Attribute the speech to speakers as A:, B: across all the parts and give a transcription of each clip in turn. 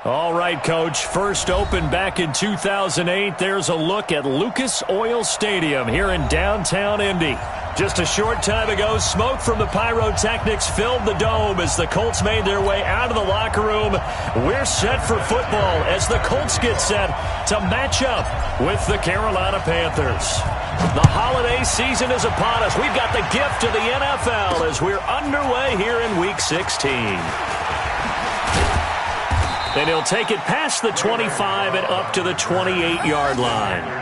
A: All right, Coach. First opened back in 2008. There's a look at Lucas Oil Stadium here in downtown Indy. Just a short time ago, smoke from the pyrotechnics filled the dome as the Colts made their way out of the locker room. We're set for football as the Colts get set to match up with the Carolina Panthers. The holiday season is upon us. We've got the gift of the NFL as we're underway here in Week 16. And he'll take it past the 25 and up to the 28-yard line.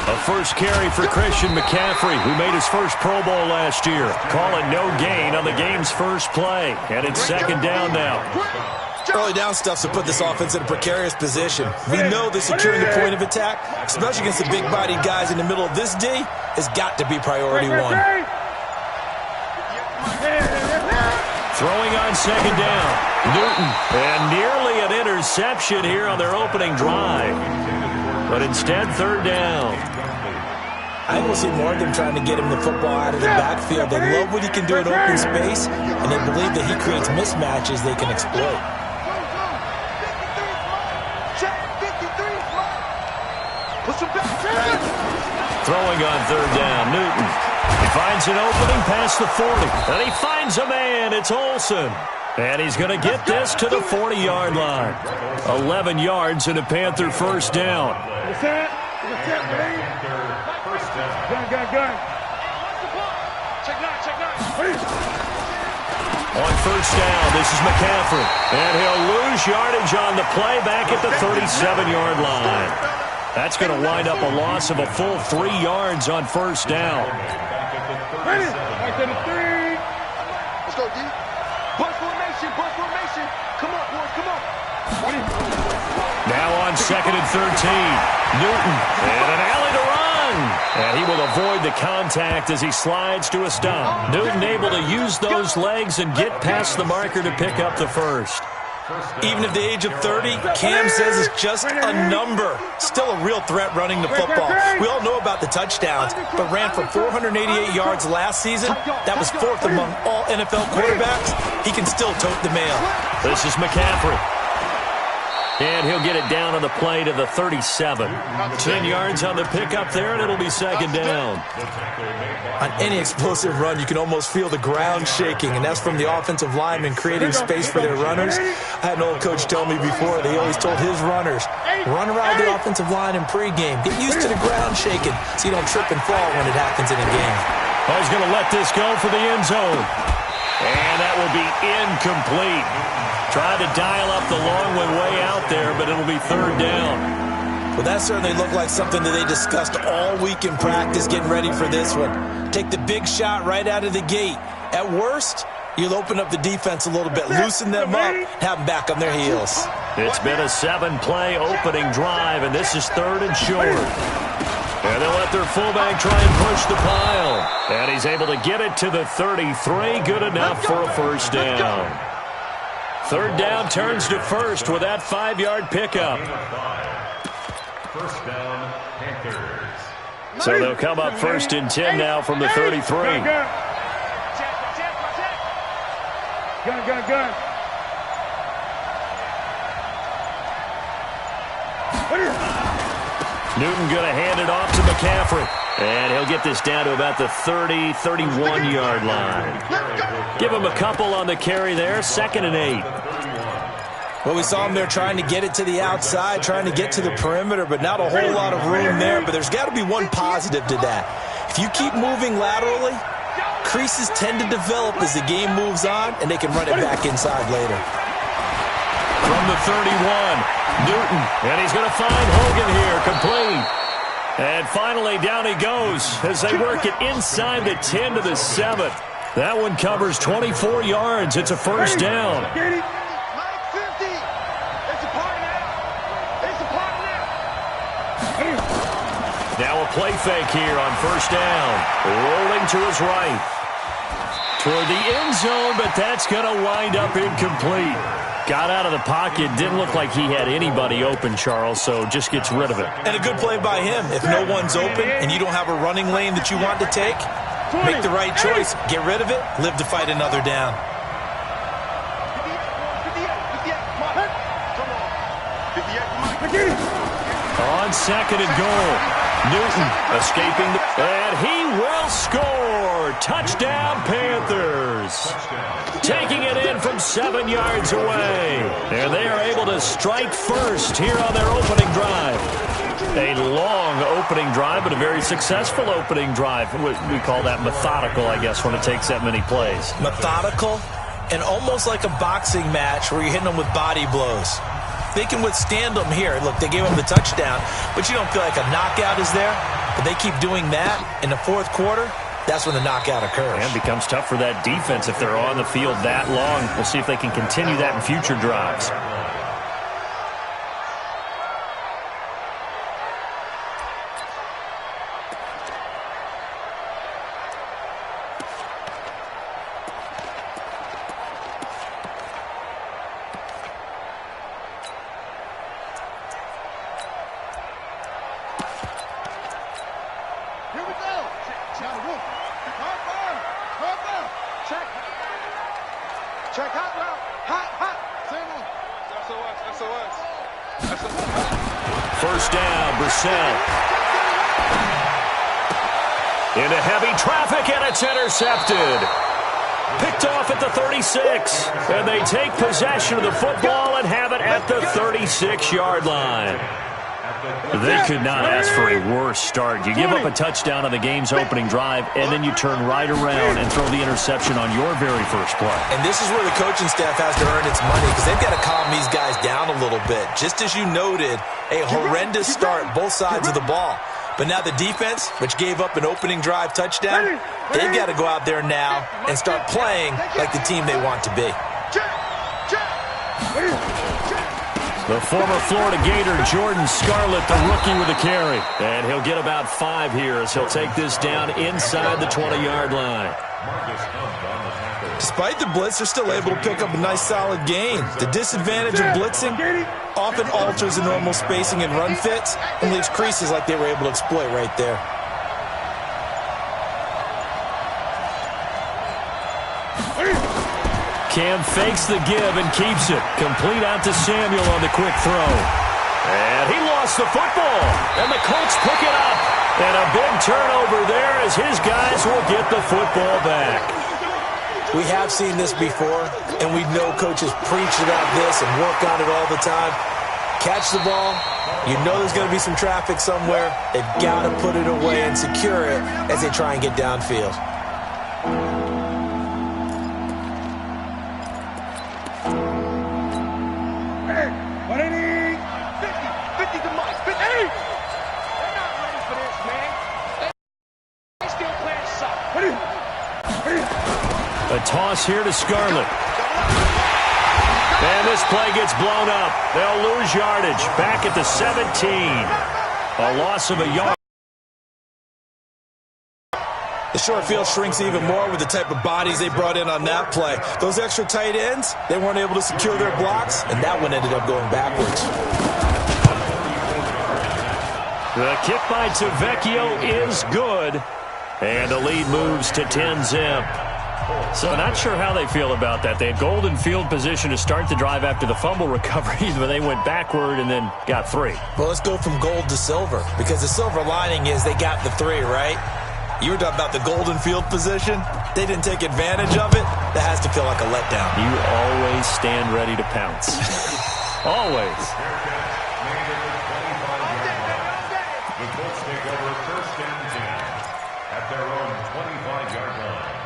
A: A first carry for Christian McCaffrey, who made his first Pro Bowl last year. Calling no gain on the game's first play. And it's second down now.
B: Early down stuff to put this offense in a precarious position. We know that securing the point of attack, especially against the big-bodied guys in the middle of this D, has got to be priority one.
A: Throwing on second down. Newton. And nearly an interception here on their opening drive. But instead, third down.
B: I think we'll see more of them trying to get him the football out of the backfield. They love what he can do in open space, and they believe that he creates mismatches they can exploit.
A: Throwing on third down, Newton. He finds an opening past the 40. And he finds a man. It's Olsen. And he's going to get this to the 40-yard line. 11 yards and a Panther first down. On first down, this is McCaffrey. And he'll lose yardage on the play back at the 37-yard line. That's going to wind up a loss of a full 3 yards on first down.
C: Let's go, D. Bunch formation. Come on, boys, come on.
A: Now on second and 13. Newton. And an alley to run. And he will avoid the contact as he slides to a stop. Newton able to use those legs and get past the marker to pick up the first.
B: Even at the age of 30, Cam says it's just a number. Still a real threat running the football. We all know about the touchdowns, but ran for 488 yards last season. That was fourth among all NFL quarterbacks. He can still tote the mail.
A: This is McCaffrey. And he'll get it down on the play to the 37. 10 yards on the pickup there, and it'll be second down.
B: On any explosive run, you can almost feel the ground shaking, and that's from the offensive linemen creating space for their runners. I had an old coach tell me before, they always told his runners, run around the offensive line in pregame. Get used to the ground shaking so you don't trip and fall when it happens in a game.
A: Oh, he's going to let this go for the end zone. And that will be incomplete. Tried to dial up the long one way out there, but it'll be third down.
B: Well, that certainly looked like something that they discussed all week in practice getting ready for this one. Take the big shot right out of the gate. At worst, you'll open up the defense a little bit, loosen them up, have them back on their heels.
A: It's been a 7-play opening drive, and this is third and short. And they'll let their fullback try and push the pile. And he's able to get it to the 33. Good enough for a first down. Third down turns to first with that 5-yard pickup.
D: First down, Panthers.
A: So they'll come up first and 10 now from the 33.
C: Gun.
A: Newton going to hand it off to McCaffrey. And he'll get this down to about the 30, 31-yard line. Give him a couple on the carry there. Second and 8.
B: Well, we saw him there trying to get it to the outside, trying to get to the perimeter, but not a whole lot of room there. But there's got to be one positive to that. If you keep moving laterally, creases tend to develop as the game moves on, and they can run it back inside later.
A: From the 31, Newton, and he's going to find Hogan here, complete. And finally, down he goes as they work it inside the 10 to the 7. That one covers 24 yards. It's a first down. play fake here on first down. Rolling to his right. Toward the end zone, but that's going to wind up incomplete. Got out of the pocket. Didn't look like he had anybody open, Charles, so just gets rid of it.
B: And a good play by him. If no one's open and you don't have a running lane that you want to take, make the right choice. Get rid of it. Live to fight another down.
A: On second and goal, Newton escaping, and he will score. Touchdown, Panthers. Taking it in from 7 yards away. And they are able to strike first here on their opening drive. A long opening drive, but a very successful opening drive. We call that methodical, I guess, when it takes that many plays.
B: Methodical and almost like a boxing match where you're hitting them with body blows. They can withstand them here. Look, they gave them the touchdown, but you don't feel like a knockout is there. But they keep doing that in the fourth quarter. That's when the knockout occurs.
A: And it becomes tough for that defense if they're on the field that long. We'll see if they can continue that in future drives. First down, Brissett. Into heavy traffic, and it's intercepted. Picked off at the 36. And they take possession of the football and have it at the 36-yard line. They could not ask for a worse start. You give up a touchdown on the game's opening drive, and then you turn right around and throw the interception on your very first play.
B: And this is where the coaching staff has to earn its money because they've got to calm these guys down a little bit. Just as you noted, a horrendous start, both sides of the ball. But now the defense, which gave up an opening drive touchdown, they've got to go out there now and start playing like the team they want to be.
A: The former Florida Gator, Jordan Scarlett, the rookie with a carry. And he'll get about 5 here as he'll take this down inside the 20-yard line.
B: Despite the blitz, they're still able to pick up a nice solid gain. The disadvantage of blitzing often alters the normal spacing and run fits and leaves creases like they were able to exploit right there.
A: Cam fakes the give and keeps it. Complete out to Samuel on the quick throw. And he lost the football. And the Colts pick it up. And a big turnover there as his guys will get the football back.
B: We have seen this before, and we know coaches preach about this and work on it all the time. Catch the ball. You know there's going to be some traffic somewhere. They've got to put it away and secure it as they try and get downfield.
A: A toss here to Scarlett. And this play gets blown up. They'll lose yardage. Back at the 17. A loss of a yard.
B: The short field shrinks even more with the type of bodies they brought in on that play. Those extra tight ends, they weren't able to secure their blocks, and that one ended up going backwards.
A: The kick by Tavecchio is good. And the lead moves to 10-zip. So not sure how they feel about that. They had golden field position to start the drive after the fumble recovery, but they went backward and then got 3.
B: Well, let's go from gold to silver, because the silver lining is they got the 3, right? You were talking about the golden field position. They didn't take advantage of it. That has to feel like a letdown.
A: You always stand ready to pounce. Always.
D: The Colts take over first and 10 at their own 25-yard line.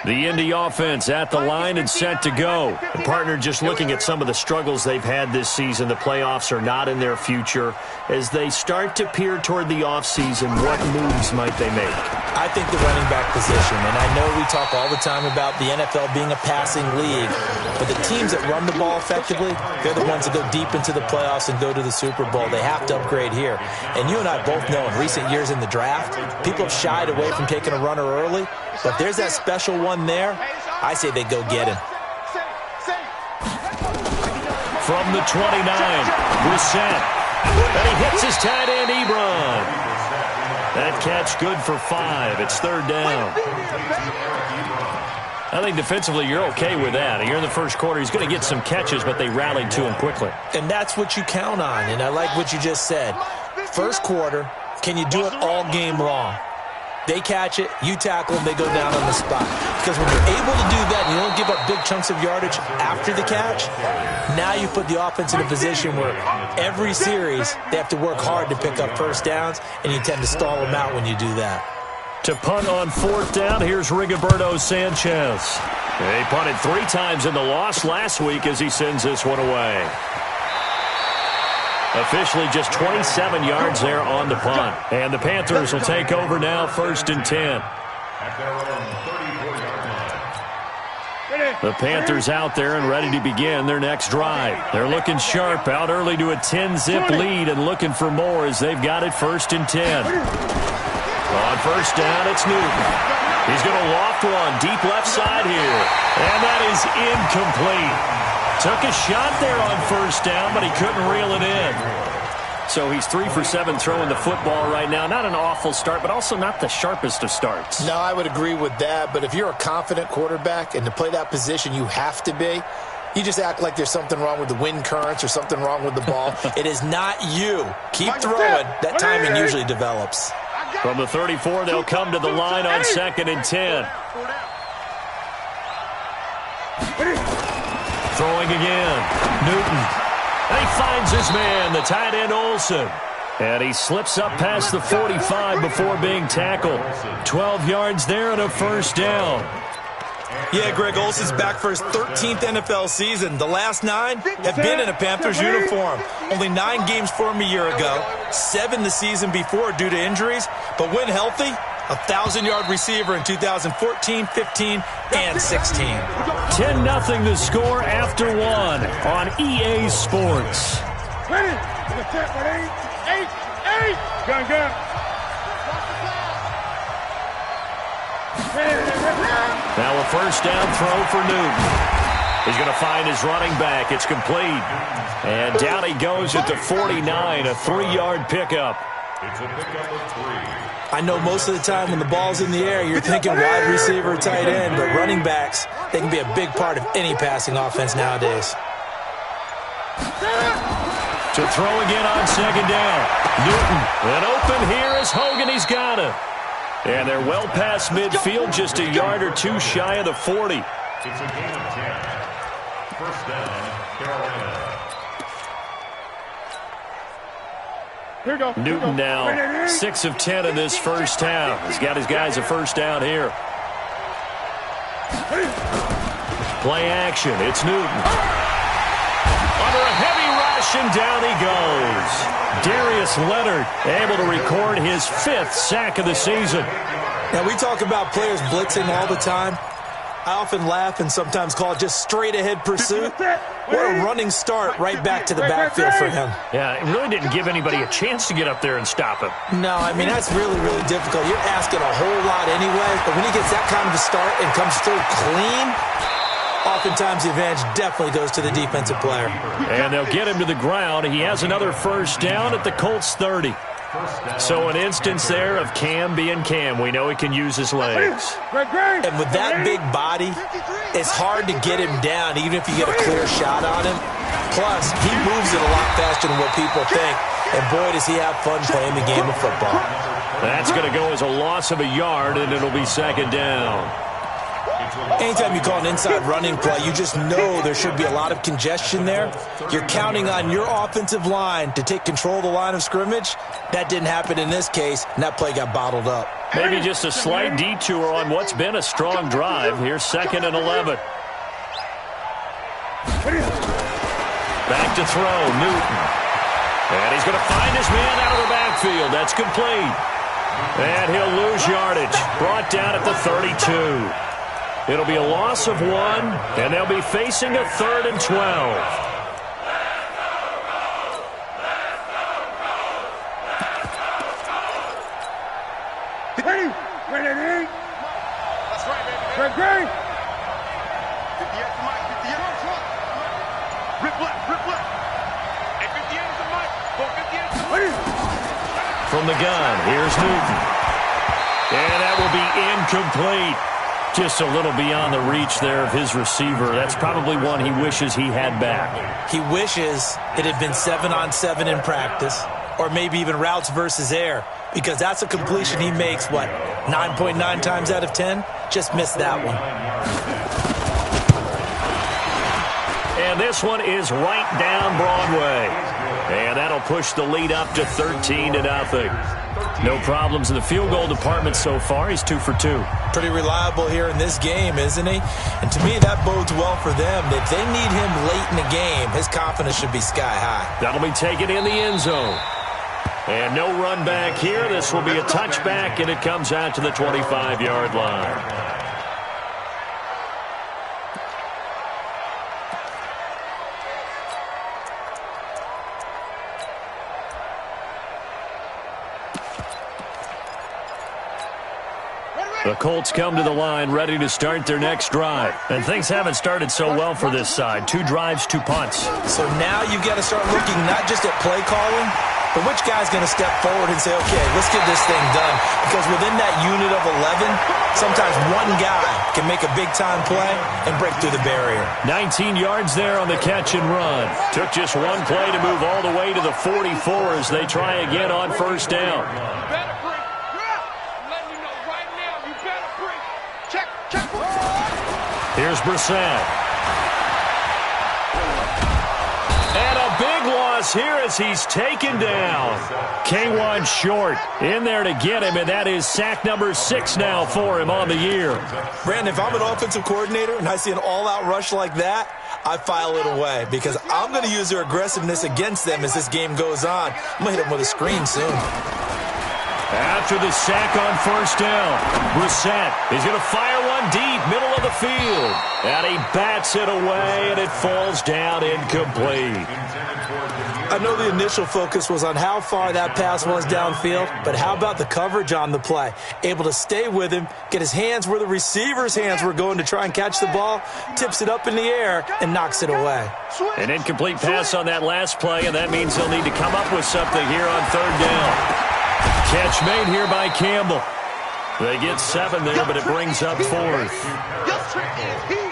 A: The Indy offense at the line and set to go. And partner, just looking at some of the struggles they've had this season, the playoffs are not in their future. As they start to peer toward the offseason, what moves might they make?
B: I think the running back position, and I know we talk all the time about the NFL being a passing league, but the teams that run the ball effectively, they're the ones that go deep into the playoffs and go to the Super Bowl. They have to upgrade here. And you and I both know in recent years in the draft, people have shied away from taking a runner early, but there's that special one there. I say they go get him.
A: From the 29, Brissett. And he hits his tight end, Ebron. That catch good for 5. It's third down. I think defensively you're okay with that. Here in the first quarter, he's going to get some catches, but they rallied to him quickly.
B: And that's what you count on, and I like what you just said. First quarter, can you do it all game long? They catch it, you tackle them, they go down on the spot. Because when you're able to do that and you don't give up big chunks of yardage after the catch, now you put the offense in a position where every series they have to work hard to pick up first downs, and you tend to stall them out when you do that.
A: To punt on fourth down, here's Rigoberto Sanchez. He punted 3 times in the loss last week as he sends this one away. Officially just 27 yards there on the punt. And the Panthers will take over now, 1st and 10. The Panthers out there and ready to begin their next drive. They're looking sharp, out early to a 10-zip lead and looking for more as they've got it 1st and 10. On first down, it's Newton. He's going to loft one deep left side here. And that is incomplete. Took a shot there on first down, but he couldn't reel it in. So he's 3 for 7 throwing the football right now. Not an awful start, but also not the sharpest of starts.
E: No, I would agree with that. But if you're a confident quarterback and to play that position you have to be, you just act like there's something wrong with the wind currents or something wrong with the ball.
B: It is not you. Keep throwing. That timing usually develops.
A: From the 34, they'll come to the line on 2nd and 10. Throwing again. Newton. And he finds his man, the tight end Olsen. And he slips up past the 45 before being tackled. 12 yards there and a first down.
B: Yeah, Greg, Olsen's back for his 13th NFL season. The last 9 have been in a Panthers uniform. Only 9 games for him a year ago, 7 the season before due to injuries. But when healthy, a 1,000-yard receiver in 2014, 15, and 16.
A: 10-0 the score after 1 on EA Sports. Now a first down throw for Newton. He's going to find his running back. It's complete. And down he goes at the 49, a 3-yard pickup.
D: It's a pickup of 3.
B: I know most of the time when the ball's in the air, you're thinking wide receiver, tight end, but running backs, they can be a big part of any passing offense nowadays.
A: To throw again on 2nd down. Newton, and open here is Hogan. He's got it. And they're well past midfield, just a yard or 2 shy of the 40.
D: It's a gain of 10. First down, Carolina.
A: Newton now 6 of 10 in this first half. He's got his guys a first down here. Play action. It's Newton. Under a heavy rush, and down he goes. Darius Leonard able to record his 5th sack of the season.
B: Now, we talk about players blitzing all the time. I often laugh and sometimes call it just straight-ahead pursuit. What a running start right back to the backfield for him.
A: Yeah, it really didn't give anybody a chance to get up there and stop him.
B: No, I mean, that's really, really difficult. You're asking a whole lot anyway, but when he gets that kind of a start and comes through clean, oftentimes the advantage definitely goes to the defensive player.
A: And they'll get him to the ground. He has another first down at the Colts 30. So an instance there of Cam being Cam. We know he can use his legs.
B: And with that big body, it's hard to get him down, even if you get a clear shot on him. Plus, he moves it a lot faster than what people think. And boy, does he have fun playing the game of football.
A: That's going to go as a loss of a yard, and it'll be 2nd down.
B: Anytime you call an inside running play, you just know there should be a lot of congestion there. You're counting on your offensive line to take control of the line of scrimmage. That didn't happen in this case, and that play got bottled up.
A: Maybe just a slight detour on what's been a strong drive. Here's 2nd and 11. Back to throw, Newton. And he's going to find his man out of the backfield. That's complete. And he'll lose yardage. Brought down at the 32. It'll be a loss of 1, and they'll be facing a 3rd and 12.
C: Ready? Ready? That's right, baby. Ready? 58 to Mike, 58. Rip left, rip left. And 58 to Mike. 58 to Mike.
A: From the gun, here's Newton. And that will be incomplete. Just a little beyond the reach there of his receiver. That's probably one he wishes he had back.
B: He wishes it had been 7-on-7 in practice, or maybe even routes versus air, because that's a completion he makes, 9.9 times out of 10? Just missed that one.
A: And this one is right down Broadway. And that'll push the lead up to 13-0. No problems in the field goal department so far. He's 2 for 2.
B: Pretty reliable here in this game, isn't he? And to me, that bodes well for them. If they need him late in the game, his confidence should be sky high.
A: That'll be taken in the end zone. And no run back here. This will be a touchback, and it comes out to the 25-yard line. The Colts come to the line ready to start their next drive. And things haven't started so well for this side. 2 drives, 2 punts.
B: So now you've got to start looking not just at play calling, but which guy's going to step forward and say, okay, let's get this thing done. Because within that unit of 11, sometimes one guy can make a big-time play and break through the barrier.
A: 19 yards there on the catch and run. Took just one play to move all the way to the 44 as they try again on first down. Here's Brissett. And a big loss here as he's taken down. K1 short in there to get him, and that is sack number 6 now for him on the year.
B: Brandon, if I'm an offensive coordinator and I see an all-out rush like that, I file it away because I'm going to use their aggressiveness against them as this game goes on. I'm going to hit them with a screen soon.
A: After the sack on first down, Brissett is going to fire one deep, middle of the field. And he bats it away, and it falls down incomplete.
B: I know the initial focus was on how far that pass was downfield, but how about the coverage on the play? Able to stay with him, get his hands where the receiver's hands were going to try and catch the ball, tips it up in the air, and knocks it away.
A: An incomplete pass on that last play, and that means he'll need to come up with something here on third down. Catch made here by Campbell. They get 7 there, but it brings up 4th.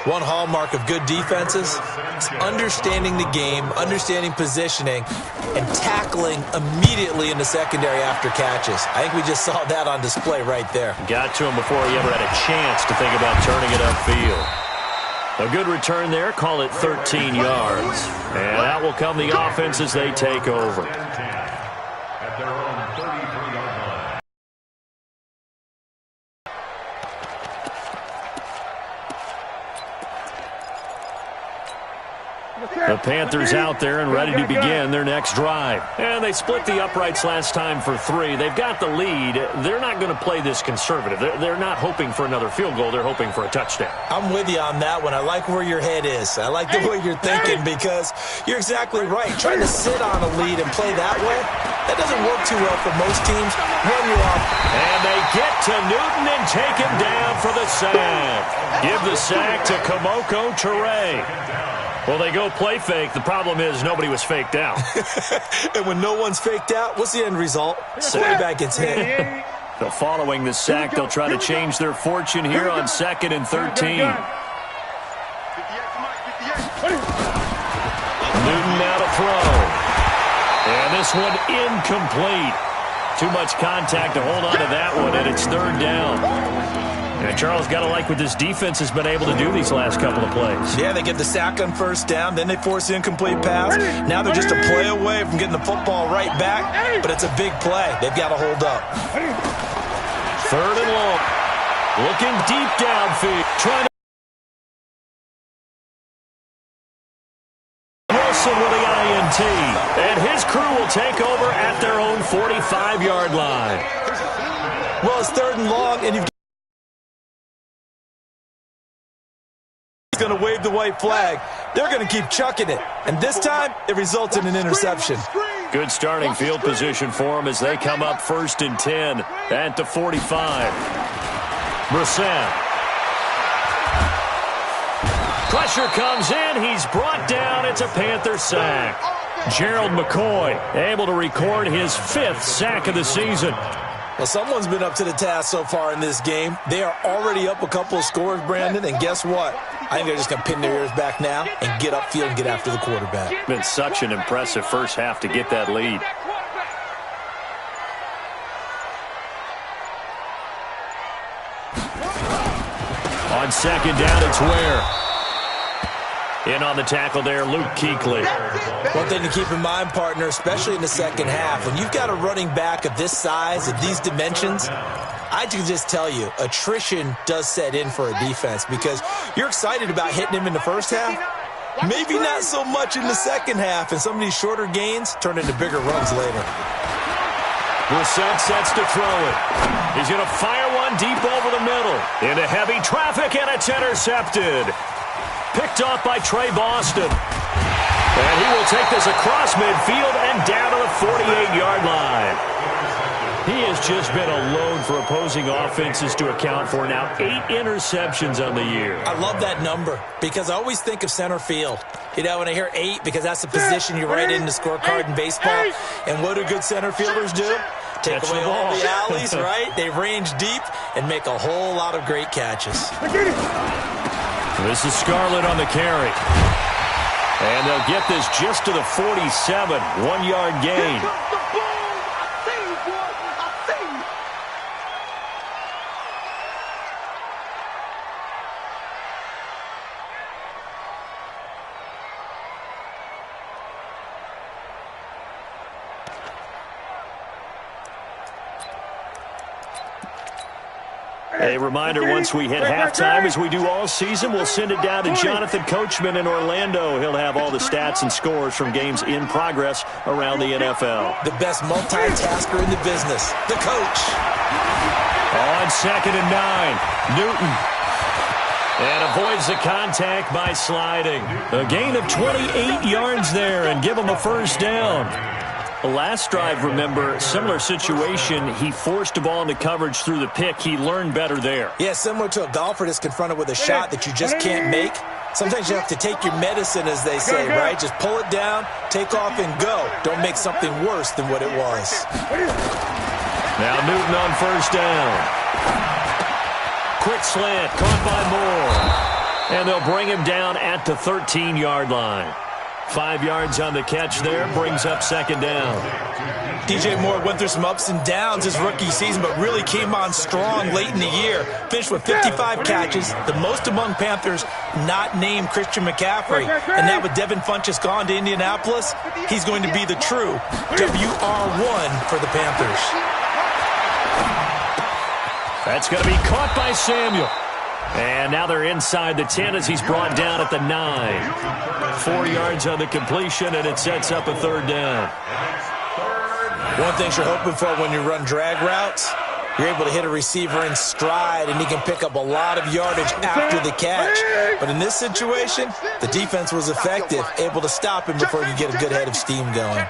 B: One hallmark of good defenses is understanding the game, understanding positioning, and tackling immediately in the secondary after catches. I think we just saw that on display right there.
A: Got to him before he ever had a chance to think about turning it upfield. A good return there, call it 13 yards. And out will come the offense as they take over. The Panthers out there and ready to begin their next drive. And they split the uprights last time for 3. They've got the lead. They're not going to play this conservative. They're not hoping for another field goal. They're hoping for a touchdown.
B: I'm with you on that one. I like where your head is. I like the way you're thinking because you're exactly right. Trying to sit on a lead and play that way, that doesn't work too well for most teams. When you're off.
A: And they get to Newton and take him down for the sack. Give the sack to Kamoko Toure. Well, they go play fake. The problem is nobody was faked out.
B: And when no one's faked out, what's the end result? Quarterback gets hit.
A: So following the sack, they'll try to change their fortune here on 2nd and 13. Newton now to throw. And this one incomplete. Too much contact to hold on to that one, and it's 3rd down. And Charles, got to like what this defense has been able to do these last couple of plays.
B: Yeah, they get the sack on first down, then they force the incomplete pass. Now they're just a play away from getting the football right back, but it's a big play. They've got to hold up.
A: 3rd and long. Looking deep downfield. Trying to Wilson with the INT. And his crew will take over at their own 45-yard line.
B: Well, it's 3rd and long, and you've going to wave the white flag. They're going to keep chucking it. And this time, it results in an interception.
A: Good starting field position for them as they come up 1st and 10 at the 45. Brissett. Pressure comes in. He's brought down. It's a Panther sack. Gerald McCoy able to record his 5th sack of the season.
B: Well, someone's been up to the task so far in this game. They are already up a couple of scores, Brandon, and guess what? I think they're just going to pin their ears back now and get upfield and get after the quarterback.
A: Been such an impressive first half to get that lead. On 2nd down, it's Ware. In on the tackle there, Luke Kuechly.
B: One thing to keep in mind, partner, especially in the second half, when you've got a running back of this size, of these dimensions, I can just tell you, attrition does set in for a defense because you're excited about hitting him in the first half. Maybe not so much in the second half, and some of these shorter gains turn into bigger runs later.
A: Brissett sets to throw it. He's going to fire one deep over the middle. Into heavy traffic, and it's intercepted. Picked off by Trey Boston. And he will take this across midfield and down to the 48-yard line. He has just been a load for opposing offenses to account for now. 8 interceptions on the year.
B: I love that number because I always think of center field. You know, when I hear 8, because that's the position you write in the scorecard in baseball. And what do good center fielders do? Take away all the alleys, right? They range deep and make a whole lot of great catches.
A: This is Scarlett on the carry. And they'll get this just to the 47. 1-yard gain. A reminder, once we hit halftime, as we do all season, we'll send it down to Jonathan Coachman in Orlando. He'll have all the stats and scores from games in progress around the NFL.
B: The best multitasker in the business, the coach.
A: On 2nd and 9, Newton. And avoids the contact by sliding. A gain of 28 yards there and give him a first down. Last drive, remember, similar situation. He forced the ball into coverage through the pick. He learned better there.
B: Yeah, similar to a golfer that's confronted with a shot that you just can't make. Sometimes you have to take your medicine, as they say, right? Just pull it down, take off, and go. Don't make something worse than what it was.
A: Now Newton on first down. Quick slant, caught by Moore. And they'll bring him down at the 13-yard line. 5 yards on the catch there, brings up 2nd down.
B: DJ Moore went through some ups and downs his rookie season, but really came on strong late in the year. Finished with 55 catches, the most among Panthers not named Christian McCaffrey. And now with Devin Funchess gone to Indianapolis, he's going to be the true WR1 for the Panthers.
A: That's going to be caught by Samuel. And now they're inside the 10 as he's brought down at the 9. 4 yards on the completion, and it sets up a 3rd down.
B: One thing you're hoping for when you run drag routes, you're able to hit a receiver in stride, and he can pick up a lot of yardage after the catch. But in this situation, the defense was effective, able to stop him before you get a good head of steam going.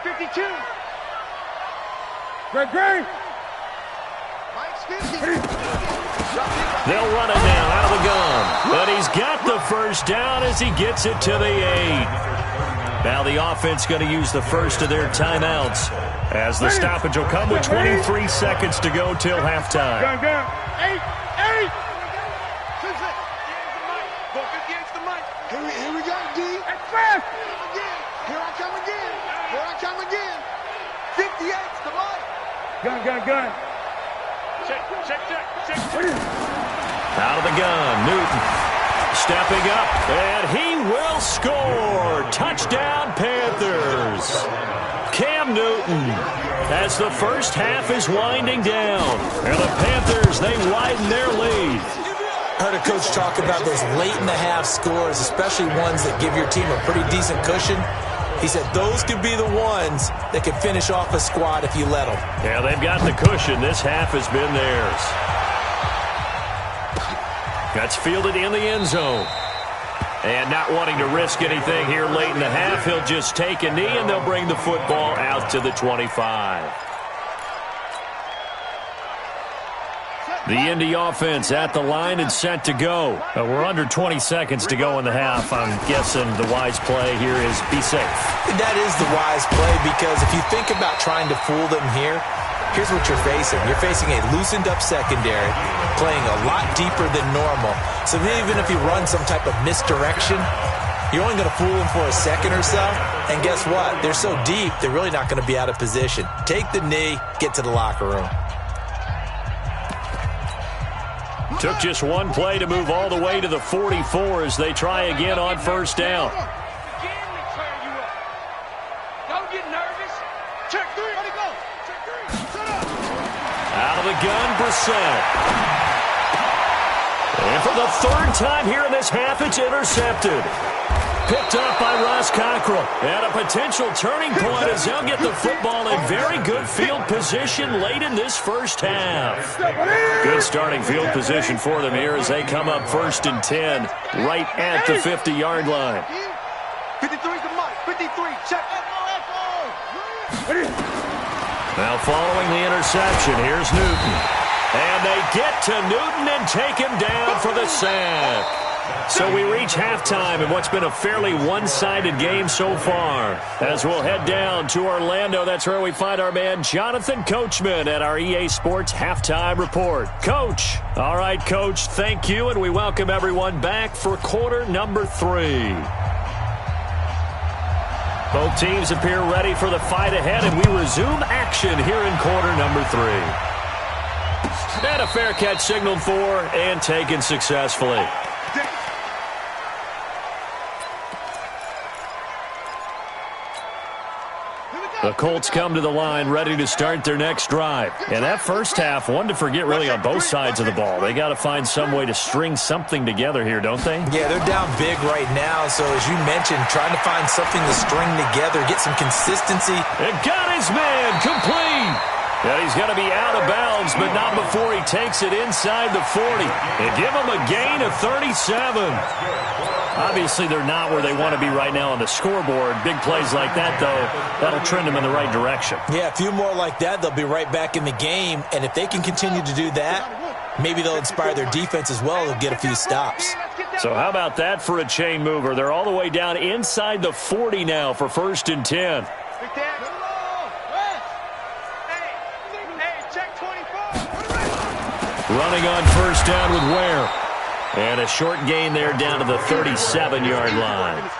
A: They'll run it now out of the gun. But he's got the first down as he gets it to the 8. Now the offense going to use the first of their timeouts as the stoppage will come with 23 seconds to go till halftime.
C: Go. 8. Here we go, D. Fast. Here I come again. 58's the mic. Gun. Check.
A: Out of the gun, Newton stepping up, and he will score. Touchdown, Panthers. Cam Newton, as the first half is winding down, and the Panthers, they widen their lead.
B: I heard a coach talk about those late-in-the-half scores, especially ones that give your team a pretty decent cushion. He said those could be the ones that can finish off a squad if you let them.
A: Yeah, they've got the cushion. This half has been theirs. That's fielded in the end zone. And not wanting to risk anything here late in the half, he'll just take a knee, and they'll bring the football out to the 25. The Indy offense at the line and set to go. We're under 20 seconds to go in the half. I'm guessing the wise play here is be safe.
B: That is the wise play, because if you think about trying to fool them here, here's what you're facing. You're facing a loosened-up secondary, playing a lot deeper than normal. So even if you run some type of misdirection, you're only going to fool them for a second or so. And guess what? They're so deep, they're really not going to be out of position. Take the knee, get to the locker room.
A: Took just one play to move all the way to the 44 as they try again on first down.
C: Don't get nervous. Check three. Let it go. Check three. Set up.
A: Out of the gun, Brissett. And for the third time here in this half, it's intercepted. Picked up by Ross Cockrell. And a potential turning point as they'll get the football in very good field position late in this first half. Good starting field position for them here as they come up 1st and 10 right at the 50-yard line.
C: 53's the mark. 53. Check.
A: Now following the interception, here's Newton. And they get to Newton and take him down for the sack. So we reach halftime in what's been a fairly one-sided game so far. As we'll head down to Orlando, that's where we find our man Jonathan Coachman at our EA Sports Halftime Report. Coach. All right, Coach, thank you, and we welcome everyone back for quarter number 3. Both teams appear ready for the fight ahead, and we resume action here in quarter number 3. And a fair catch signaled for and taken successfully. The Colts come to the line ready to start their next drive. And that first half, one to forget really on both sides of the ball. They got to find some way to string something together here, don't they?
B: Yeah, they're down big right now. So as you mentioned, trying to find something to string together, get some consistency.
A: And got his man complete. Yeah, he's going to be out of bounds, but not before he takes it inside the 40. And give him a gain of 37. Obviously, they're not where they want to be right now on the scoreboard. Big plays like that, though, that'll trend them in the right direction.
B: Yeah, a few more like that, they'll be right back in the game. And if they can continue to do that, maybe they'll inspire their defense as well. They'll get a few stops.
A: So how about that for a chain mover? They're all the way down inside the 40 now for 1st and 10. Running on first down with Ware. And a short gain there down to the 37-yard line.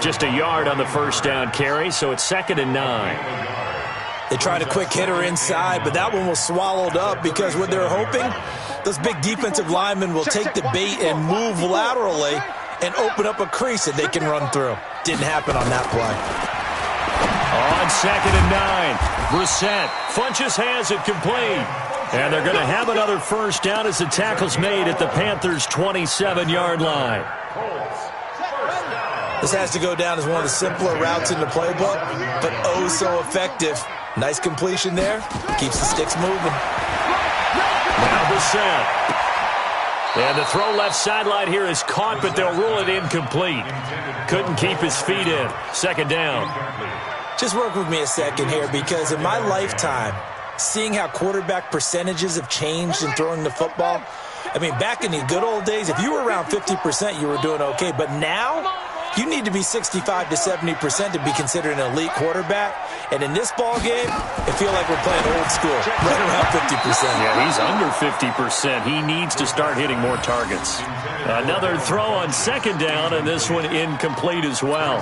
A: Just a yard on the first down carry, so it's 2nd and 9.
B: They tried a quick hitter inside, but that one was swallowed up because what they're hoping, those big defensive linemen will take the bait and move laterally and open up a crease that they can run through. Didn't happen on that play.
A: On 2nd and 9, Brissett Funches has it complete. And they're going to have another first down as the tackle's made at the Panthers' 27-yard line.
B: This has to go down as one of the simpler routes in the playbook, but oh so effective. Nice completion there. Keeps the sticks moving.
A: Now Brissett. And the throw left sideline here is caught, but they'll rule it incomplete. Couldn't keep his feet in. 2nd down.
B: Just work with me a second here, because in my lifetime, seeing how quarterback percentages have changed in throwing the football. I mean, back in the good old days, if you were around 50%, you were doing okay. But now, you need to be 65 to 70% to be considered an elite quarterback. And in this ball game, I feel like we're playing old school, right around 50%.
A: Yeah, he's under 50%. He needs to start hitting more targets. Another throw on 2nd down, and this one incomplete as well.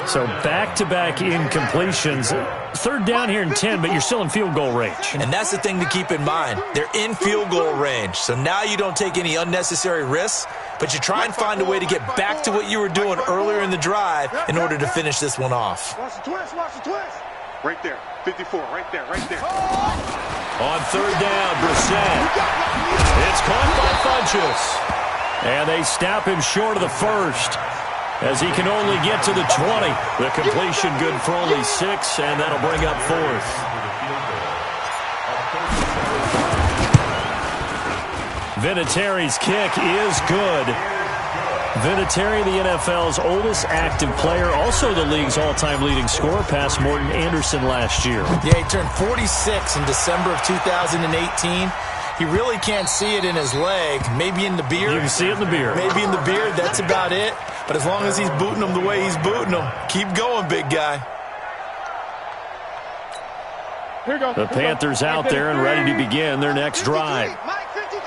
A: So back-to-back incompletions. third down here and 10, but you're still in field goal range.
B: And that's the thing to keep in mind. They're in field goal range. So now you don't take any unnecessary risks, but you try and find a way to get back to what you were doing earlier in the drive in order to finish this one off.
C: Watch the twist, watch the twist. Right there, 54, right there, right there.
A: On third down, Brissett. It's caught by Funchess. And they stop him short of the first, as he can only get to the 20. The completion good for only 6, and that'll bring up fourth. Vinatieri's kick is good. Vinatieri, the NFL's oldest active player, also the league's all-time leading scorer, past Morton Anderson last year.
B: Yeah, he turned 46 in December of 2018. He really can't see it in his leg. Maybe in the beard.
A: You can see it in the beard.
B: Maybe in the beard. That's about it. But as long as he's booting them the way he's booting them, keep going, big guy.
A: The Panthers out there and ready to begin their next drive.
C: Mike 53.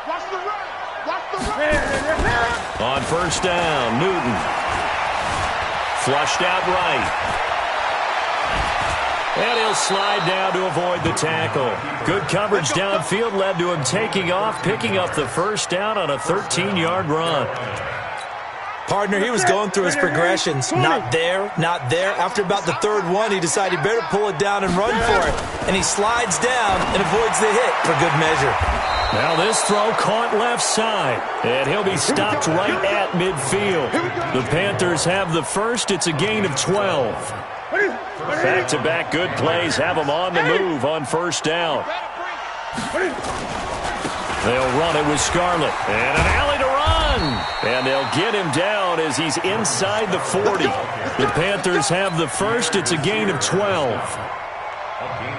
C: Watch the right. Watch the right.
A: On first down, Newton. Flushed out right. And he'll slide down to avoid the tackle. Good coverage downfield led to him taking off, picking up the first down on a 13-yard run.
B: Partner, he was going through his progressions. Not there, not there. After about the third one, he decided he better pull it down and run for it. And he slides down and avoids the hit for good measure.
A: Now this throw caught left side, and he'll be stopped right at midfield. The Panthers have the first. It's a gain of 12. Back-to-back good plays have them on the move on first down. They'll run it with Scarlett. And an alley to run. And they'll get him down as he's inside the 40. The Panthers have the first. It's a gain of 12.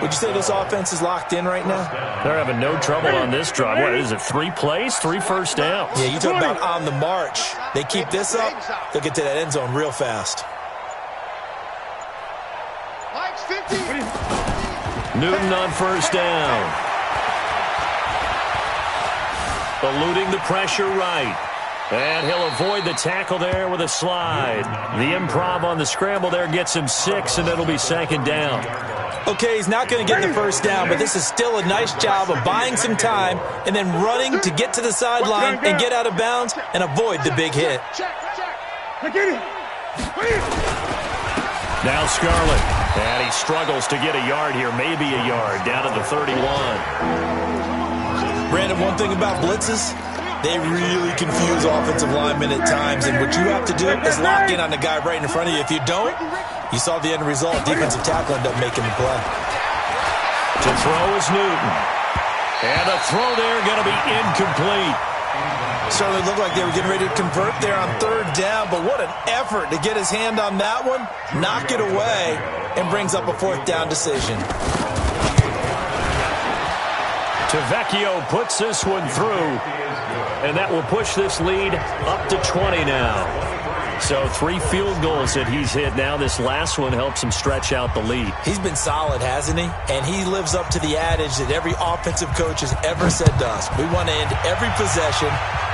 B: Would you say this offense is locked in right now?
A: They're having no trouble on this drive. What is it, 3 plays, 3 first downs?
B: Yeah, you talk about on the march. They keep this up, they'll get to that end zone real fast.
C: Mike's 50.
A: Newton on first down. Eluding the pressure right. And he'll avoid the tackle there with a slide. The improv on the scramble there gets him 6, and it'll be second down.
B: Okay, he's not going to get the first down, but this is still a nice job of buying some time and then running to get to the sideline and get out of bounds and avoid the big hit.
A: Now Scarlett. And he struggles to get a yard here, maybe a yard, down to the 31.
B: Brandon, one thing about blitzes, they really confuse offensive linemen at times, and what you have to do is lock in on the guy right in front of you. If you don't, you saw the end result. Defensive tackle ended up making the play.
A: To throw is Newton. And a throw there going to be incomplete.
B: Certainly looked like they were getting ready to convert there on third down, but what an effort to get his hand on that one, knock it away, and brings up a fourth down decision.
A: Tavecchio puts this one through, and that will push this lead up to 20 now. So 3 field goals that he's hit now. This last one helps him stretch out the lead.
B: He's been solid, hasn't he? And he lives up to the adage that every offensive coach has ever said to us. We want to end every possession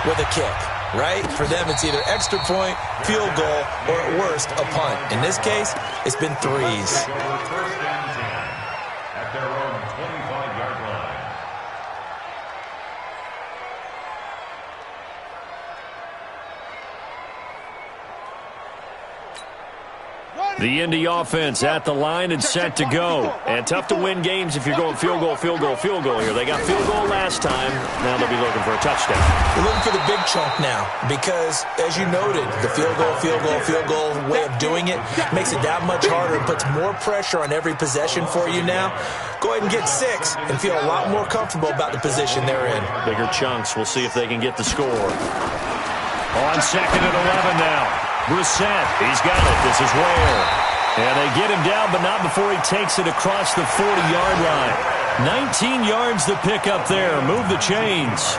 B: with a kick, right? For them, it's either extra point, field goal, or at worst, a punt. In this case, it's been 3s.
D: At their own 25-yard line.
A: The Indy offense at the line and set to go. And tough to win games if you're going field goal, field goal, field goal here. They got field goal last time. Now they'll be looking for a touchdown.
B: They're looking for the big chunk now because, as you noted, the field goal way of doing it makes it that much harder and puts more pressure on every possession for you now. Go ahead and get 6 and feel a lot more comfortable about the position they're in.
A: Bigger chunks. We'll see if they can get the score. On second and 11 now. Brissett, he's got it. This is Ware. And they get him down, but not before he takes it across the 40-yard line. 19 yards to pick up there. Move the chains.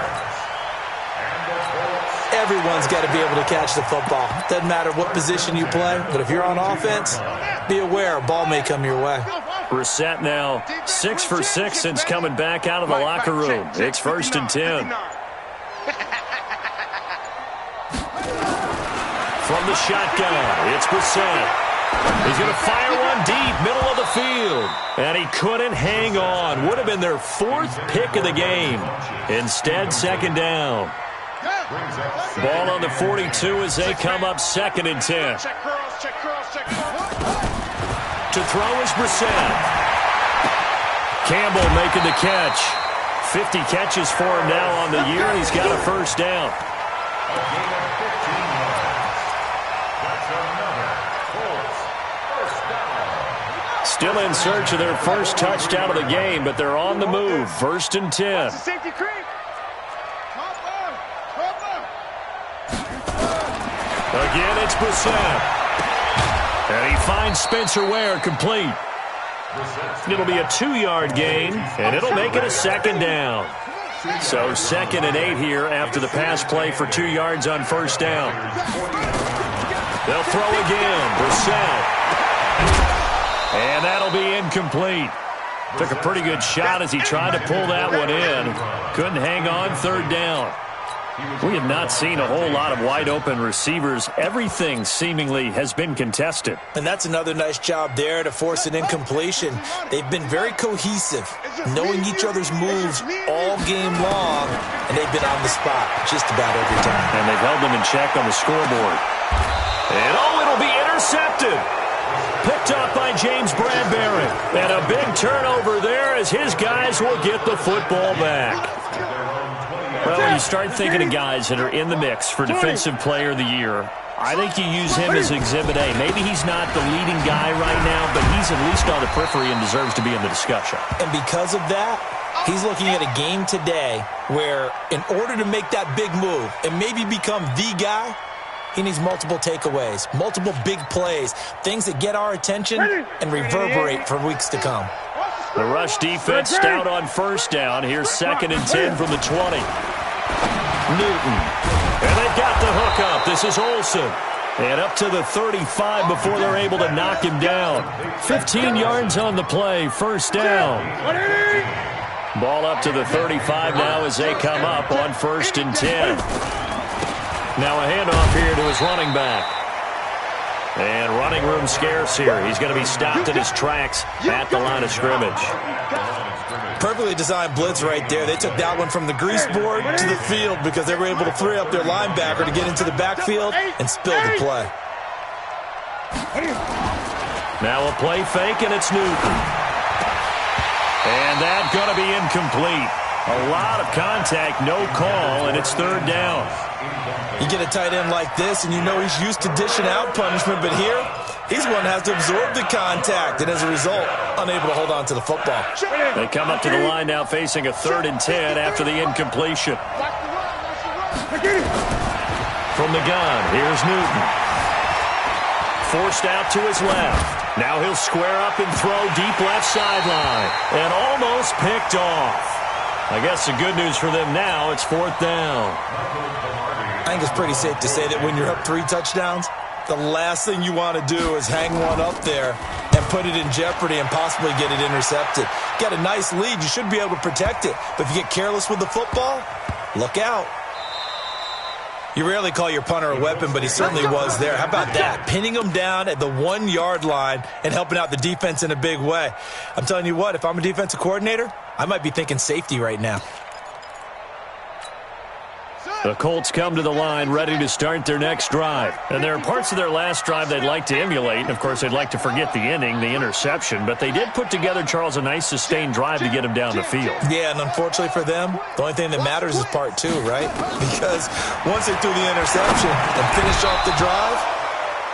B: Everyone's got to be able to catch the football. Doesn't matter what position you play, but if you're on offense, be aware a ball may come your way.
A: Brissett now 6 for 6 since coming back out of the locker room. It's first and 10. From the shotgun, it's Brissett. He's going to fire one deep, middle of the field. And he couldn't hang on. Would have been their 4th pick of the game. Instead, second down. Ball on the 42 as they come up 2nd and 10. To throw is Brissett. Campbell making the catch. 50 catches for him now on the year. He's got a first down. Still in search of their first touchdown of the game, but they're on the move. 1st and 10. Again, it's Brissett. And he finds Spencer Ware complete. It'll be a 2-yard gain, and it'll make it a second down. So 2nd and 8 here after the pass play for 2 yards on first down. They'll throw again. Brissett. And that'll be incomplete. Took a pretty good shot as he tried to pull that one in. Couldn't hang on, 3rd down. We have not seen a whole lot of wide-open receivers. Everything seemingly has been contested.
E: And that's another nice job there to force an incompletion. They've been very cohesive, knowing each other's moves all game long, and they've been on the spot just about every time.
A: And they've held them in check on the scoreboard. And, it'll be intercepted. Picked up by James Bradbury. And a big turnover there as his guys will get the football back. Well, when you start thinking of guys that are in the mix for Defensive Player of the Year, I think you use him as Exhibit A. Maybe he's not the leading guy right now, but he's at least on the periphery and deserves to be in the discussion.
E: And because of that, he's looking at a game today where in order to make that big move and maybe become the guy, he needs multiple takeaways, multiple big plays, things that get our attention and reverberate for weeks to come.
A: The rush defense stout on first down. Here's 2nd and 10 from the 20. Newton. And they've got the hook up. This is Olsen. And up to the 35 before they're able to knock him down. 15 yards on the play. First down. Ball up to the 35 now as they come up on 1st and 10. Now a handoff here to his running back. And running room scarce here. He's going to be stopped in his tracks at the line of scrimmage.
E: Perfectly designed blitz right there. They took that one from the grease board to the field because they were able to free up their linebacker to get into the backfield and spill the play.
A: Now a play fake, and it's Newton. And that's going to be incomplete. A lot of contact, no call, and it's 3rd down.
E: You get a tight end like this, and you know he's used to dishing out punishment, but here, he's one that has to absorb the contact, and as a result, unable to hold on to the football.
A: They come up to the line now facing a 3rd and 10 after the incompletion. From the gun, here's Newton. Forced out to his left. Now he'll square up and throw deep left sideline, and almost picked off. I guess the good news for them now, it's 4th down.
E: I think it's pretty safe to say that when you're up 3 touchdowns, the last thing you want to do is hang one up there and put it in jeopardy and possibly get it intercepted. Get a nice lead, you should be able to protect it. But if you get careless with the football, look out. You rarely call your punter a weapon, but he certainly was there. How about that? Pinning him down at the 1-yard line and helping out the defense in a big way. I'm telling you what, if I'm a defensive coordinator, I might be thinking safety right now.
A: The Colts come to the line ready to start their next drive. And there are parts of their last drive they'd like to emulate. And, of course, they'd like to forget the inning, the interception. But they did put together, Charles, a nice sustained drive to get him down the field.
E: Yeah, and unfortunately for them, the only thing that matters is part 2, right? Because once they threw the interception and finished off the drive,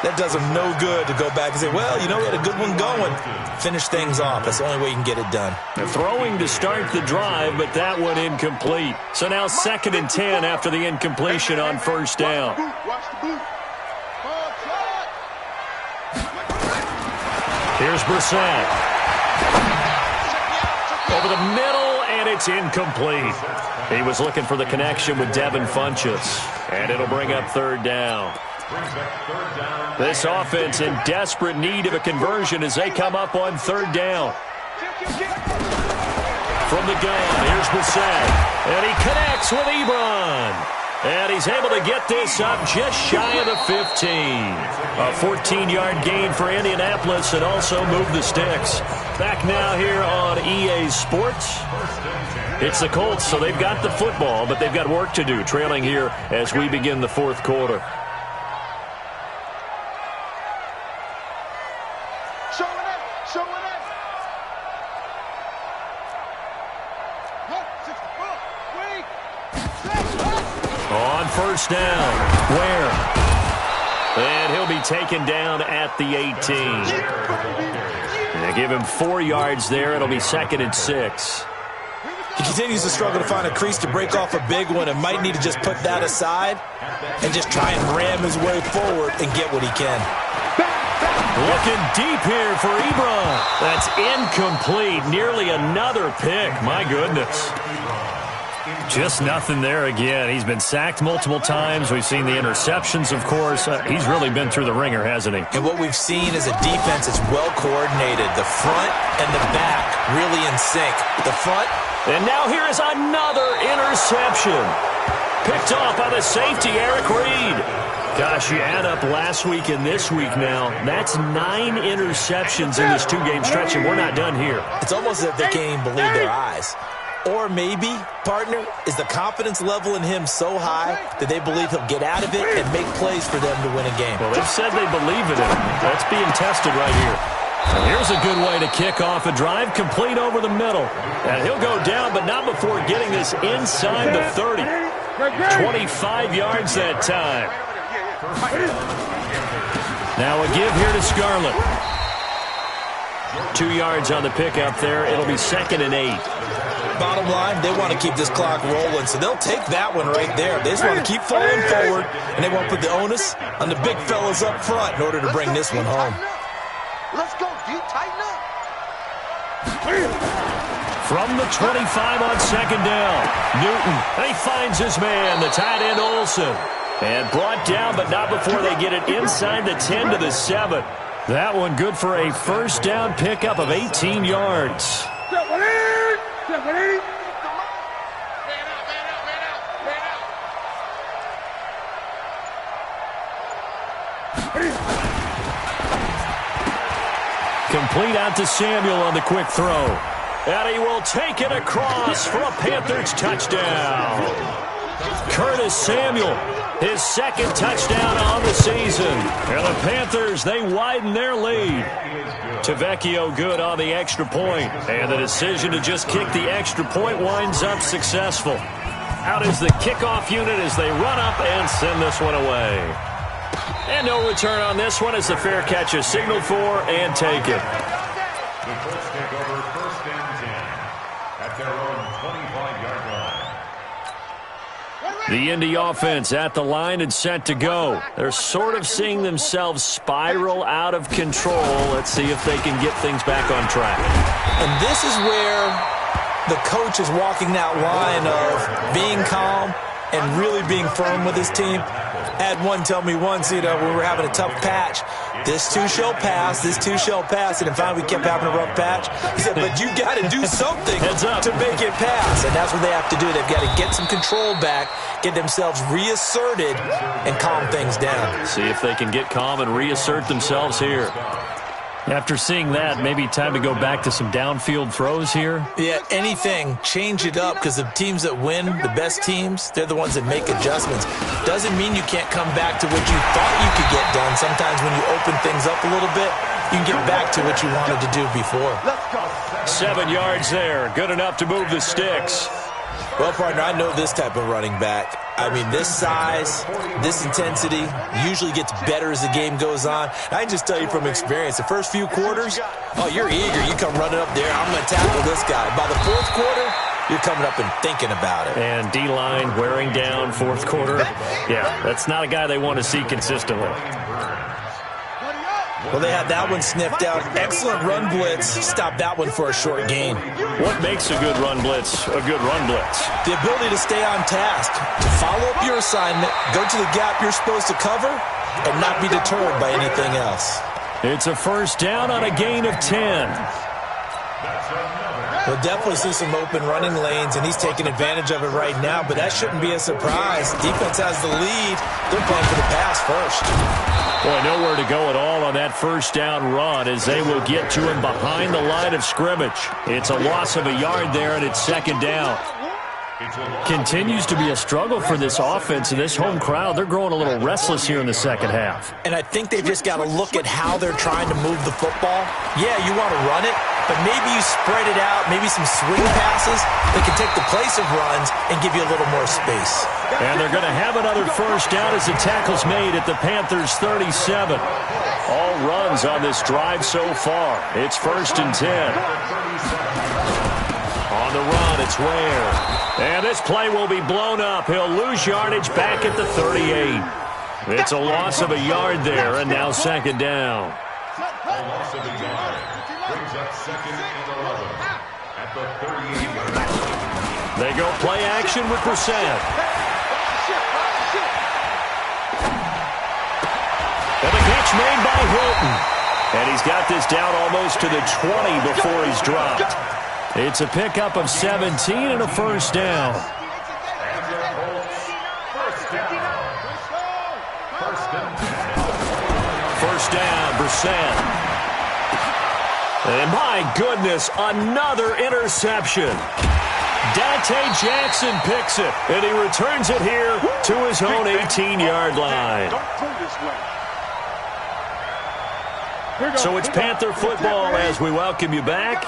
E: that does them no good to go back and say, well, you know, we had a good one going. Finish things off. That's the only way you can get it done.
A: They're throwing to start the drive, but that one incomplete. So now 2nd and 10 after the incompletion on first down. Here's Brissett. Over the middle, and it's incomplete. He was looking for the connection with Devin Funchess, and it'll bring up 3rd down. This offense in desperate need of a conversion as they come up on 3rd down. From the gun, here's Brissett. And he connects with Ebron. And he's able to get this up just shy of the 15. A 14-yard gain for Indianapolis and also move the sticks. Back now here on EA Sports. It's the Colts, so they've got the football, but they've got work to do, trailing here as we begin the fourth quarter. On first down, Ware. And he'll be taken down at the 18. They give him 4 yards there. It'll be 2nd and 6.
E: He continues to struggle to find a crease to break off a big one and might need to just put that aside and just try and ram his way forward and get what he can.
A: Looking deep here for Ebron. That's incomplete. Nearly another pick. My goodness. Just nothing there again. He's been sacked multiple times. We've seen the interceptions, of course. He's really been through the ringer, hasn't he?
E: And what we've seen is a defense that's well coordinated. The front and the back really in sync. The front.
A: And now here is another interception. Picked off by the safety, Eric Reed. Gosh, you add up last week and this week now. That's 9 interceptions in this 2-game stretch, and we're not done here.
E: It's almost as if they can't even believe their eyes. Or maybe, partner, is the confidence level in him so high that they believe he'll get out of it and make plays for them to win a game.
A: Well, they've said they believe in him. That's being tested right here. And here's a good way to kick off a drive, complete over the middle. And he'll go down, but not before getting this inside the 30. 25 yards that time. Now a give here to Scarlett. 2 yards on the pickup there. It'll be 2nd and 8.
E: Bottom line, they want to keep this clock rolling, so they'll take that one right there. They just want to keep falling forward, and they won't put the onus on the big fellas up front in order to bring this one home.
C: Let's go, dude. Tighten up.
A: From the 25 on 2nd down, Newton. And he finds his man, the tight end Olsen. And brought down, but not before they get it inside the 10 to the 7. That one good for a first down pickup of 18 yards. Complete out to Samuel on the quick throw. And he will take it across for a Panthers touchdown. Curtis Samuel, his 2nd touchdown on the season. And the Panthers, they widen their lead. Tavecchio good on the extra point. And the decision to just kick the extra point winds up successful. Out is the kickoff unit as they run up and send this one away. And no return on this one as the fair catch is signaled for and taken.
D: The Colts take over 1st and 10 at their own 25-yard line.
A: The Indy offense at the line and set to go. They're sort of seeing themselves spiral out of control. Let's see if they can get things back on track.
E: And this is where the coach is walking that line of being calm and really being firm with his team. I had one tell me once, we were having a tough patch. This too shall pass, this too shall pass. And finally we kept having a rough patch. He said, but you got to do something to make it pass. And that's what they have to do. They've got to get some control back, get themselves reasserted, and calm things down.
A: See if they can get calm and reassert themselves here. After seeing that, maybe time to go back to some downfield throws here.
E: Yeah, anything. Change it up because the teams that win, the best teams, they're the ones that make adjustments. Doesn't mean you can't come back to what you thought you could get done. Sometimes when you open things up a little bit, you can get back to what you wanted to do before.
A: 7 yards there. Good enough to move the sticks.
E: Well, partner, I know this type of running back. I mean, this size, this intensity usually gets better as the game goes on. I can just tell you from experience, the first few quarters, oh, you're eager. You come running up there, I'm going to tackle this guy. By the 4th quarter, you're coming up and thinking about it.
A: And D-line wearing down 4th quarter. Yeah, that's not a guy they want to see consistently.
E: Well, they had that one sniffed out. Excellent run blitz. Stop that one for a short gain.
A: What makes a good run blitz a good run blitz?
E: The ability to stay on task, to follow up your assignment, go to the gap you're supposed to cover, and not be deterred by anything else.
A: It's a first down on a gain of 10.
D: That's another
E: We'll definitely see some open running lanes, and he's taking advantage of it right now, but that shouldn't be a surprise. Defense has the lead. They're playing for the pass first.
A: Boy, nowhere to go at all on that first down run as they will get to him behind the line of scrimmage. It's a loss of a yard there, and it's second down. Continues to be a struggle for this offense and this home crowd. They're growing a little restless here in the second half.
E: And I think they've just got to look at how they're trying to move the football. Yeah, you want to run it, but maybe you spread it out, maybe some swing passes that can take the place of runs and give you a little more space.
A: And they're going to have another first down as the tackle's made at the Panthers' 37. All runs on this drive so far. It's 1st and 10. On the run, it's Ware. And this play will be blown up. He'll lose yardage back at the 38. It's a loss of a yard there, and now second down.
D: A loss of a yard brings up 2nd and 11 at the 38-yard line.
A: They go play action with Brissett. And the catch made by Hilton. And he's got this down almost to the 20 before he's dropped. It's a pickup of 17 and a first down.
D: And your Colts, first down.
A: First down, Brissett. And my goodness, another interception. Dante Jackson picks it, and he returns it here to his own 18-yard line. So it's Panther football as we welcome you back.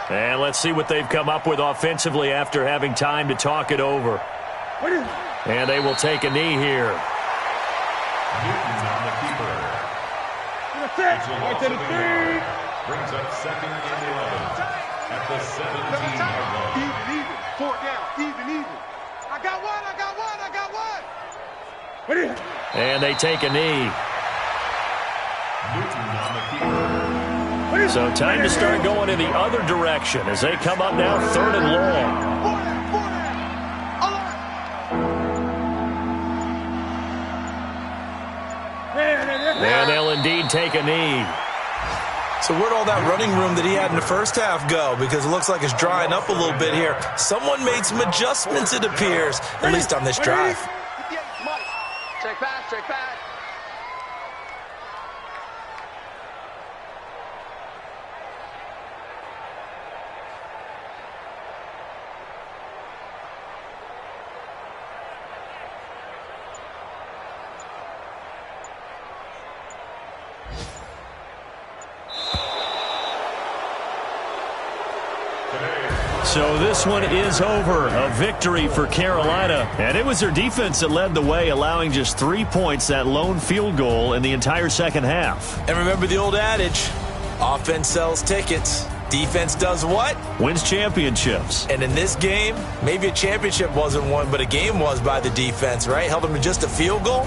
A: And let's see what they've come up with offensively after having time to talk it over. And they will take a knee here.
D: Newton on the keeper. It's a loss of a yard. Brings up 2nd and 11 at the 17-yard line.
C: Even. 4 down. Even. I got one.
A: And they take a knee.
D: Newton on the keeper.
A: So time to start going in the other direction as they come up now 3rd and long. And they'll indeed take a knee.
E: So where'd all that running room that he had in the first half go? Because it looks like it's drying up a little bit here. Someone made some adjustments, it appears, at least on this drive.
C: Check back.
A: So this one is over. A victory for Carolina. And it was their defense that led the way, allowing just 3 points, that lone field goal in the entire second half.
E: And remember the old adage, offense sells tickets. Defense does what?
A: Wins championships.
E: And in this game, maybe a championship wasn't won, but a game was by the defense, right? Held them to just a field goal.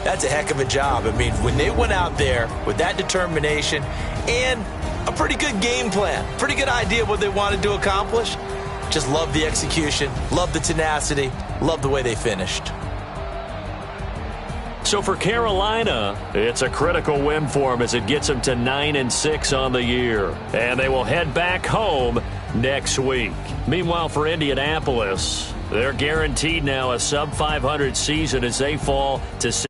E: That's a heck of a job. I mean, when they went out there with that determination and a pretty good game plan, pretty good idea what they wanted to accomplish, just love the execution, love the tenacity, love the way they finished.
A: So for Carolina, it's a critical win for them as it gets them to 9-6 on the year. And they will head back home next week. Meanwhile, for Indianapolis, they're guaranteed now a sub-500 season as they fall to 6.